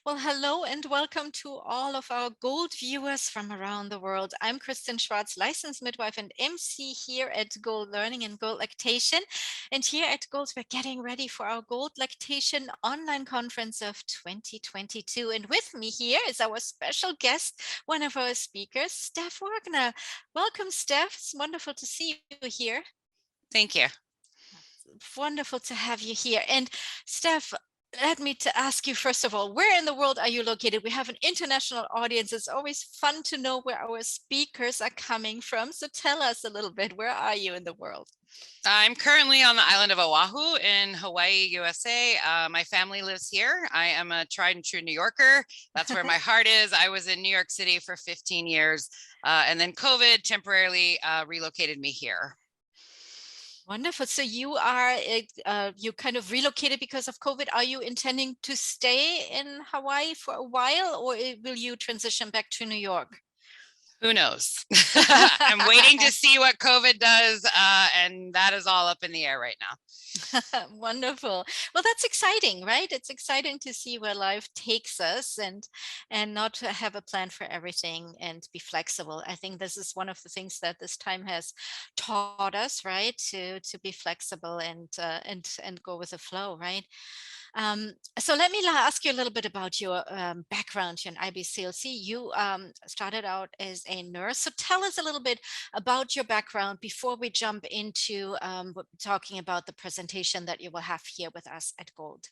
Well, hello and welcome to all of our Gold viewers from around the world. I'm Kristen Schwartz, licensed midwife and MC here at Gold Learning and Gold Lactation. And here at Gold, we're getting ready for our Gold Lactation Online Conference of 2022. And with me here is our special guest, one of our speakers, Steph Wagner. Welcome, Steph. It's wonderful to see you here. Thank you. Wonderful to have you here. And Steph, let me to ask you first of all, where in the world are you located? We have an international audience. It's always fun to know where our speakers are coming from. So tell us a little bit, where are you in the world? I'm currently on the island of Oahu in Hawaii, USA. My family lives here. I am a tried and true New Yorker. That's where my heart is. I was in New York City for 15 years, and then COVID temporarily relocated me here. Wonderful. So you are you kind of relocated because of COVID. Are you intending to stay in Hawaii for a while, or will you transition back to New York? Who knows? I'm waiting to see what COVID does, and that is all up in the air right now. Wonderful. Well, that's exciting, right? It's exciting to see where life takes us and not to have a plan for everything and be flexible. I think this is one of the things that this time has taught us, right? To be flexible and go with the flow, right? So let me ask you a little bit about your background here in IBCLC. You started out as a nurse. So tell us a little bit about your background before we jump into talking about the presentation that you will have here with us at Gold.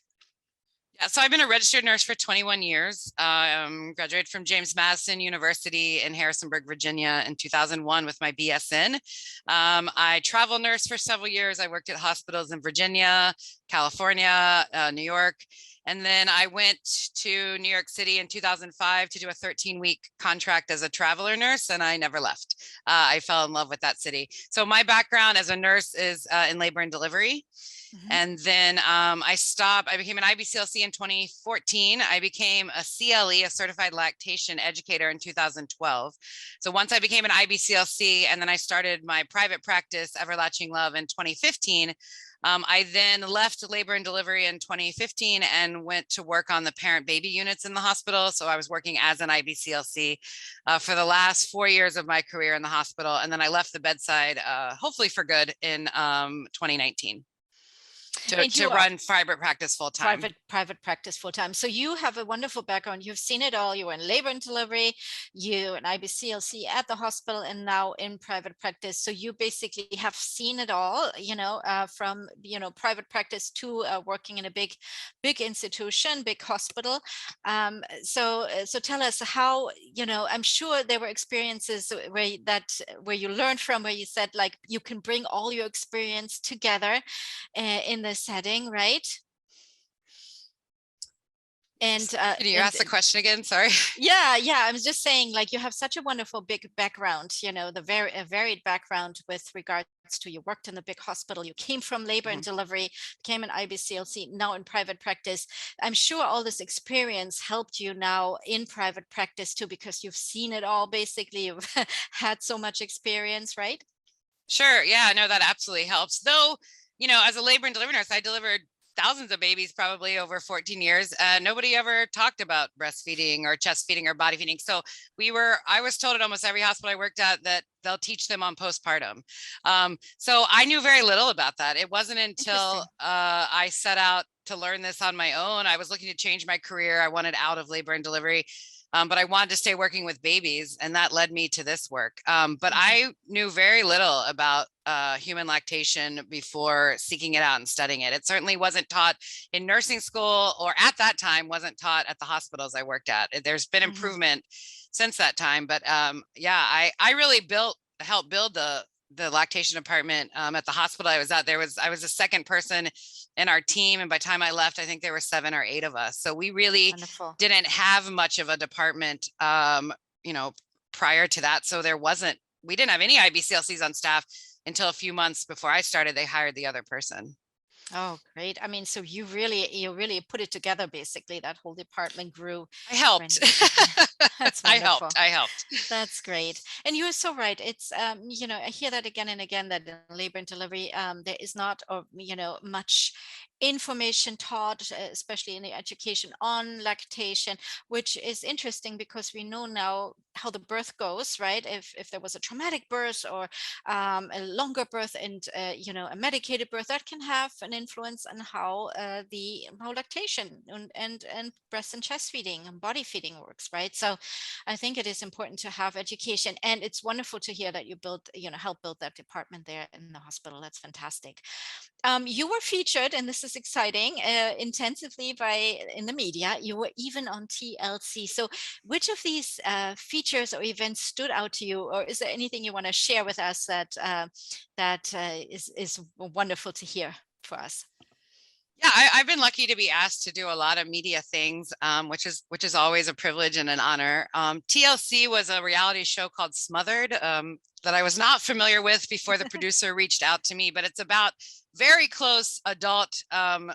Yeah, so I've been a registered nurse for 21 years. Graduated from James Madison University in Harrisonburg, Virginia in 2001 with my BSN. I travel nurse for several years. I worked at hospitals in Virginia, California, New York. And then I went to New York City in 2005 to do a 13-week contract as a traveler nurse, and I never left. I fell in love with that city. So my background as a nurse is in labor and delivery. And then I became an IBCLC in 2014. I became a CLE, a certified lactation educator in 2012. So once I became an IBCLC and then I started my private practice, Everlatching Love, in 2015, I then left labor and delivery in 2015 and went to work on the parent baby units in the hospital. So I was working as an IBCLC for the last 4 years of my career in the hospital. And then I left the bedside, hopefully for good, in 2019. To run private practice full time. Private practice full time. So you have a wonderful background. You've seen it all. You were in labor and delivery, you an IBCLC at the hospital, and now in private practice. So you basically have seen it all, from private practice to working in a big institution, big hospital. So tell us how, I'm sure there were experiences where you learned from, where you said like you can bring all your experience together in the setting, right? And can you ask the question again? Sorry. Yeah, I was just saying, like, you have such a wonderful big background, the varied background with regards to, you worked in the big hospital, you came from labor and delivery, became an IBCLC, now in private practice. I'm sure all this experience helped you now in private practice too, because you've seen it all. Basically, you've had so much experience, right? Sure. Yeah, no, that absolutely helps. Though, as a labor and delivery nurse, I delivered thousands of babies probably over 14 years. Nobody ever talked about breastfeeding or chest feeding or body feeding. So I was told at almost every hospital I worked at that they'll teach them on postpartum. So I knew very little about that. It wasn't until I set out to learn this on my own. I was looking to change my career. I wanted out of labor and delivery. But I wanted to stay working with babies, and that led me to this work. But I knew very little about human lactation before seeking it out and studying it. It certainly wasn't taught in nursing school, or at that time wasn't taught at the hospitals I worked at. There's been improvement since that time. But I really helped build the lactation department at the hospital I was at. I was the second person in our team, and by the time I left, I think there were 7 or 8 of us. So we really didn't have much of a department, prior to that. So we didn't have any IBCLCs on staff until a few months before I started. They hired the other person. Oh, great. I mean, so you really put it together, basically. That whole department grew I helped. when you took it. That's I helped. wonderful. I helped. That's great. And you are so right. It's, I hear that again and again that in labor and delivery, there is not, or, much information taught, especially in the education on lactation, which is interesting because we know now how the birth goes, right? If there was a traumatic birth or a longer birth and, a medicated birth, that can have an influence on how lactation and breast and chest feeding and body feeding works, right? So I think it is important to have education, and it's wonderful to hear that help build that department there in the hospital. That's fantastic. You were featured, and this is exciting, intensively in the media. You were even on TLC. So, which of these features or events stood out to you, or is there anything you want to share with us that is wonderful to hear for us? Yeah, I've been lucky to be asked to do a lot of media things, which is always a privilege and an honor. TLC was a reality show called Smothered, that I was not familiar with before the producer reached out to me, but it's about very close adult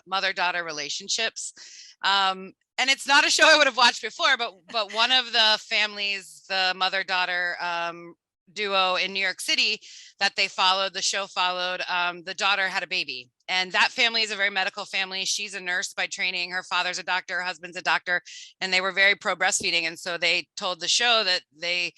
mother-daughter relationships. And it's not a show I would have watched before, but one of the families, the mother-daughter duo in New York City that the show followed, the daughter had a baby. And that family is a very medical family. She's a nurse by training. Her father's a doctor, her husband's a doctor, and they were very pro breastfeeding. And so they told the show that they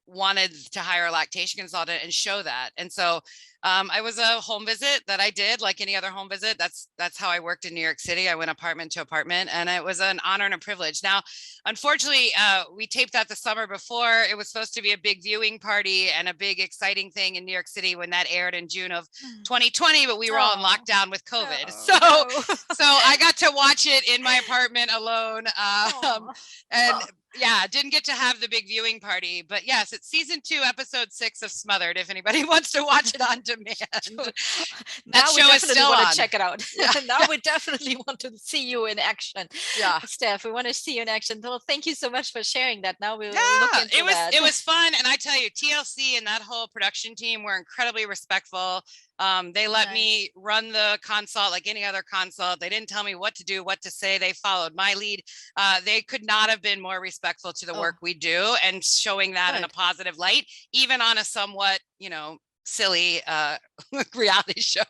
wanted to hire a lactation consultant and show that. And so I was a home visit that I did like any other home visit. That's how I worked in New York City. I went apartment to apartment, and it was an honor and a privilege. Now, unfortunately, we taped that the summer before. It was supposed to be a big viewing party and a big exciting thing in New York City when that aired in June of 2020, but we were all in Oh, lockdown with COVID. oh So no. I got to watch it in my apartment alone. Oh. And yeah, didn't get to have the big viewing party, but yes, it's season 2, episode 6 of Smothered. If anybody wants to watch it on demand, that Now we show is definitely still want to on. check it out. Yeah, Now yeah, we definitely want to see you in action. yeah. Steph, we want to see you in action. Well, thank you so much for sharing that. Now we will look Yeah, into that. it was fun, and I tell you, TLC and that whole production team were incredibly respectful. They let Nice. me run the consult like any other consult. They didn't tell me what to do, what to say. They followed my lead. They could not have been more respectful to the work Oh, we do and showing that in a good. positive light, even on a somewhat, silly reality show.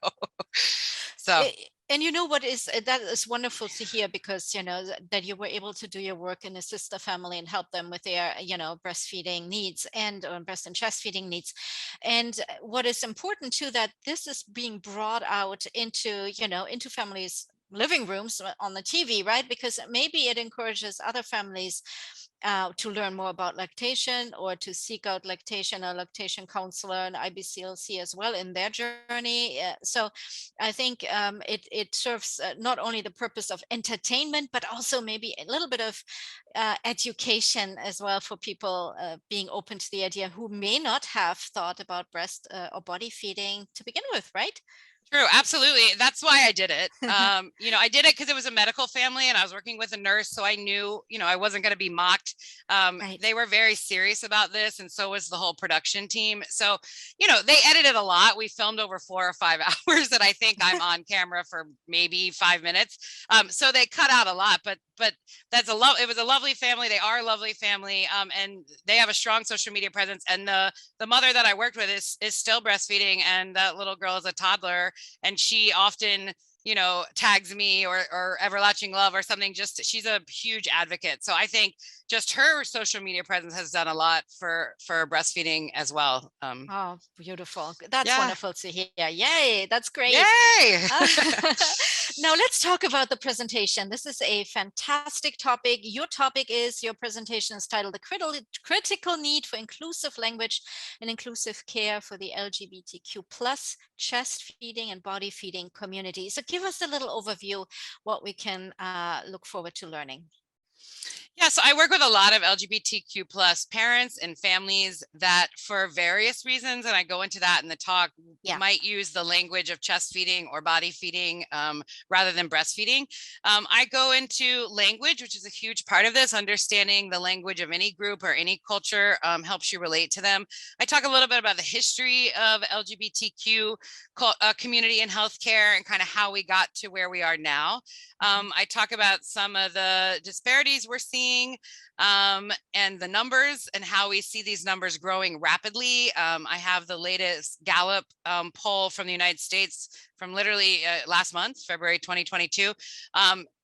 So And you know what is that is wonderful to hear, because that you were able to do your work and assist the family and help them with their breastfeeding needs and breast and chest feeding needs. And what is important too, that this is being brought out into families living rooms on the TV, right? Because maybe it encourages other families to learn more about lactation, or to seek out lactation or lactation counselor and IBCLC as well in their journey. So I think it serves not only the purpose of entertainment, but also maybe a little bit of education as well, for people being open to the idea, who may not have thought about breast or body feeding to begin with, right? true, absolutely. That's why I did it. I did it because it was a medical family and I was working with a nurse, so I knew, I wasn't going to be mocked. Right. They were very serious about this, and so was the whole production team. So, they edited a lot. We filmed over 4 or 5 hours, and I think I'm on camera for maybe 5 minutes. So they cut out a lot, but it was a lovely family. They are a lovely family, and they have a strong social media presence. And the mother that I worked with is still breastfeeding, and that little girl is a toddler, and she often tags me or Everlatching Love or something. Just, she's a huge advocate. So I think just her social media presence has done a lot for breastfeeding as well. Oh, beautiful. That's Yeah, wonderful to hear. Yay, that's great. yay. Uh, Now let's talk about the presentation. This is a fantastic topic. Your presentation is titled The Critical Need for Inclusive Language and Inclusive Care for the LGBTQ plus chest feeding and body feeding community. So give us a little overview, what we can look forward to learning. Yeah, so I work with a lot of LGBTQ plus parents and families that for various reasons, and I go into that in the talk, Yeah. might use the language of chest feeding or body feeding rather than breastfeeding. I go into language, which is a huge part of this. Understanding the language of any group or any culture helps you relate to them. I talk a little bit about the history of LGBTQ community in healthcare and kind of how we got to where we are now. I talk about some of the disparities we're seeing and the numbers and how we see these numbers growing rapidly. I have the latest Gallup poll from the United States from literally last month, February 2022,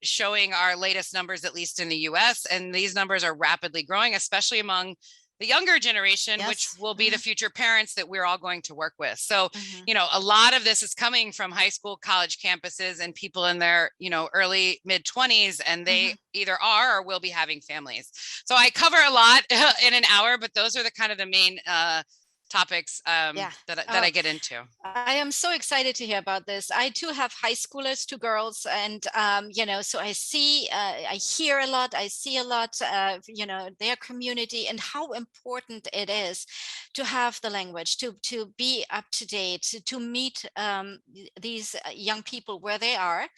showing our latest numbers, at least in the US. And these numbers are rapidly growing, especially among the younger generation, yes, which will be the future parents that we're all going to work with. So, you know, a lot of this is coming from high school, college campuses and people in their, you know, early mid 20s, and they either are or will be having families. So I cover a lot in an hour, but those are the kind of the main topics that I get into. I am so excited to hear about this. I too have high schoolers, 2 girls, and you know, so I see, I hear a lot, I see a lot, you know, their community and how important it is to have the language, to be up to date, to meet these young people where they are,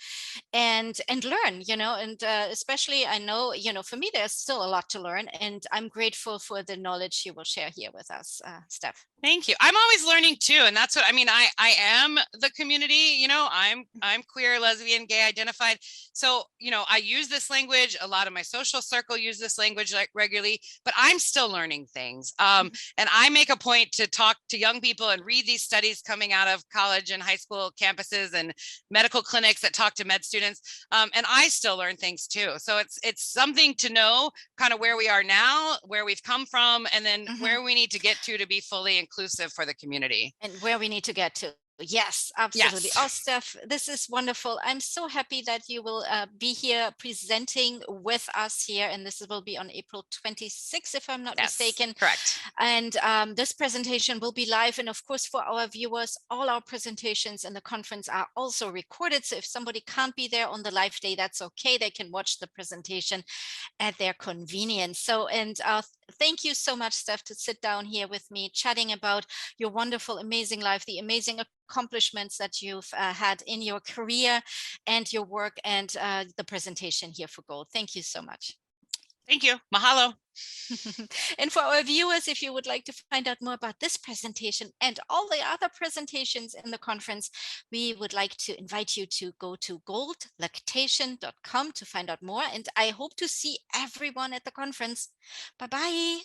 and learn, you know, and especially I know, you know, for me there's still a lot to learn, and I'm grateful for the knowledge you will share here with us, Steph. Thank you. I'm always learning too, and that's what I mean. I am the community. You know, I'm queer, lesbian, gay identified. So you know, I use this language. A lot of my social circle use this language like regularly, but I'm still learning things. And I make a point to talk to young people and read these studies coming out of college and high school campuses and medical clinics that talk to med students. And I still learn things too. So it's something to know kind of where we are now, where we've come from, and then where we need to get to be fully inclusive for the community. And where we need to get to. Yes, absolutely. Yes. Oh, Steph, this is wonderful. I'm so happy that you will be here presenting with us here, and this will be on April 26th, if I'm not mistaken. Correct. And this presentation will be live, and of course, for our viewers, all our presentations in the conference are also recorded. So if somebody can't be there on the live day, that's okay. They can watch the presentation at their convenience. So, and thank you so much, Steph, to sit down here with me, chatting about your wonderful, amazing life, the amazing accomplishments that you've had in your career and your work, and the presentation here for GOLD. Thank you so much. Thank you. Mahalo. And for our viewers, if you would like to find out more about this presentation and all the other presentations in the conference, we would like to invite you to go to goldlactation.com to find out more. And I hope to see everyone at the conference. Bye-bye.